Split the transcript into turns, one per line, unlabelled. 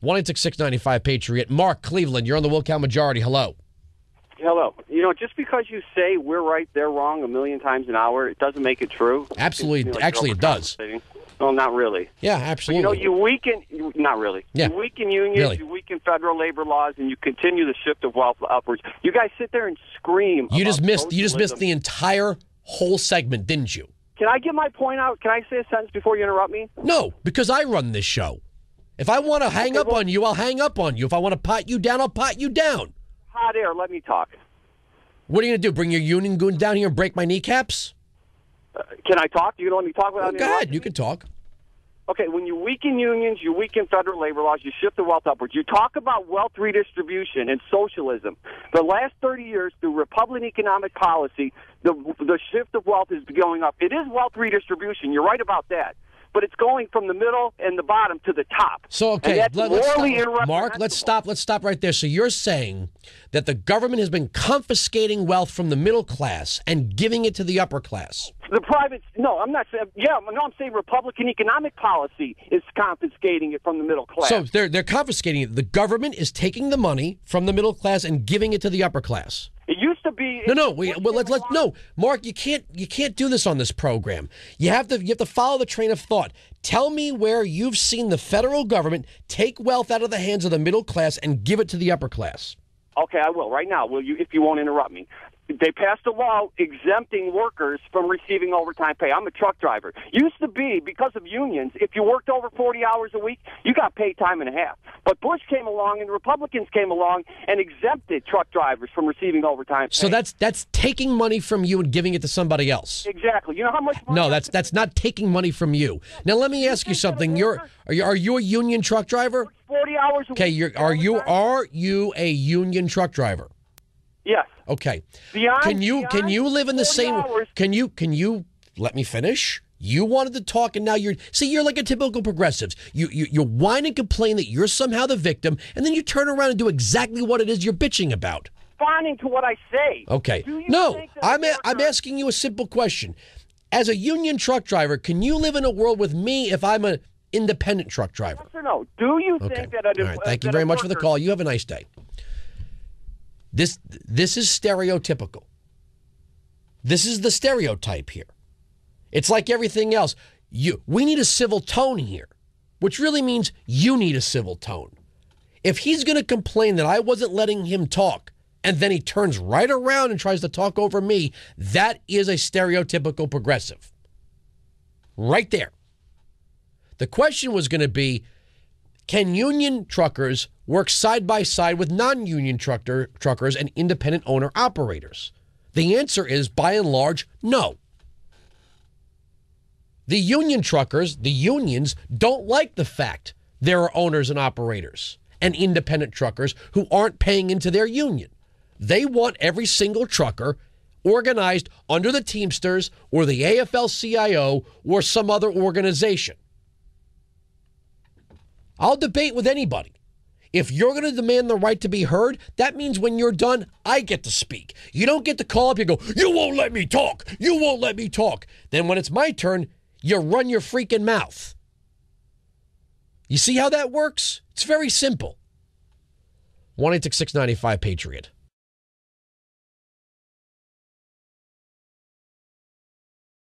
1-866-695-PATRIOT. Mark, Cleveland, you're on the Wilkow Majority. Hello.
Hello. Just because you say we're right, they're wrong a million times an hour, it doesn't make it true.
Absolutely.
Like
Actually, it does.
Well, not really.
Yeah, absolutely.
But, you weaken, not really.
Yeah.
You weaken unions,
Really.
you weaken federal labor laws, and you continue the shift of wealth upwards. You guys sit there and scream.
You
about
just missed
socialism.
the entire whole segment, didn't you?
Can I get my point out? Can I say a sentence before you interrupt me?
No, because I run this show. If I want to hang up on you, I'll hang up on you. If I want to pot you down, I'll pot you down.
Hot air, let me talk.
What are you going to do, bring your union goon down here and break my kneecaps?
Can I talk? You going to let me talk without
Go ahead, you can talk.
Okay, when you weaken unions, you weaken federal labor laws, you shift the wealth upwards. You talk about wealth redistribution and socialism. The last 30 years, through Republican economic policy, the shift of wealth is going up. It is wealth redistribution. You're right about that. But it's going from the middle and the bottom to the top.
So, okay, let's
stop.
Mark, let's stop right there. So you're saying that the government has been confiscating wealth from the middle class and giving it to the upper class.
The private, no, I'm not saying, I'm saying Republican economic policy is confiscating it from the middle class.
So they're confiscating it. The government is taking the money from the middle class and giving it to the upper class.
It used to be.
No, Mark, you can't do this on this program. You have to follow the train of thought. Tell me where you've seen the federal government take wealth out of the hands of the middle class and give it to the upper class.
Okay, I will right now. Will you? If you won't interrupt me. They passed a law exempting workers from receiving overtime pay. I'm a truck driver. Used to be, because of unions, if you worked over 40 hours a week, you got paid time and a half. But Bush came along and Republicans came along and exempted truck drivers from receiving overtime pay.
So that's taking money from you and giving it to somebody else.
Exactly. You know how much money?
No, that's not taking money from you. Now let me ask you something. Are you a union truck driver?
40 hours a week.
Okay, are you a union truck driver?
Yes.
Okay. Can you live in the same hours. Can you let me finish? You wanted to talk and now you're like a typical progressives. You whine and complain that you're somehow the victim, and then you turn around and do exactly what it is you're bitching about.
Responding to what I say.
Okay. No, I'm asking you a simple question. As a union truck driver, can you live in a world with me if I'm an independent truck driver?
Yes or no? Do you think that
All right. Thank you very much for the call. You have a nice day. This is stereotypical. This is the stereotype here. It's like everything else. We need a civil tone here, which really means you need a civil tone. If he's going to complain that I wasn't letting him talk, and then he turns right around and tries to talk over me, that is a stereotypical progressive. Right there. The question was going to be, can union truckers work side by side with non-union truckers and independent owner-operators? The answer is, by and large, no. The union truckers, the unions, don't like the fact there are owners and operators and independent truckers who aren't paying into their union. They want every single trucker organized under the Teamsters or the AFL-CIO or some other organization. I'll debate with anybody. If you're going to demand the right to be heard, that means when you're done, I get to speak. You don't get to call up and go, you won't let me talk. You won't let me talk. Then when it's my turn, you run your freaking mouth. You see how that works? It's very simple. 1-866-695-PATRIOT.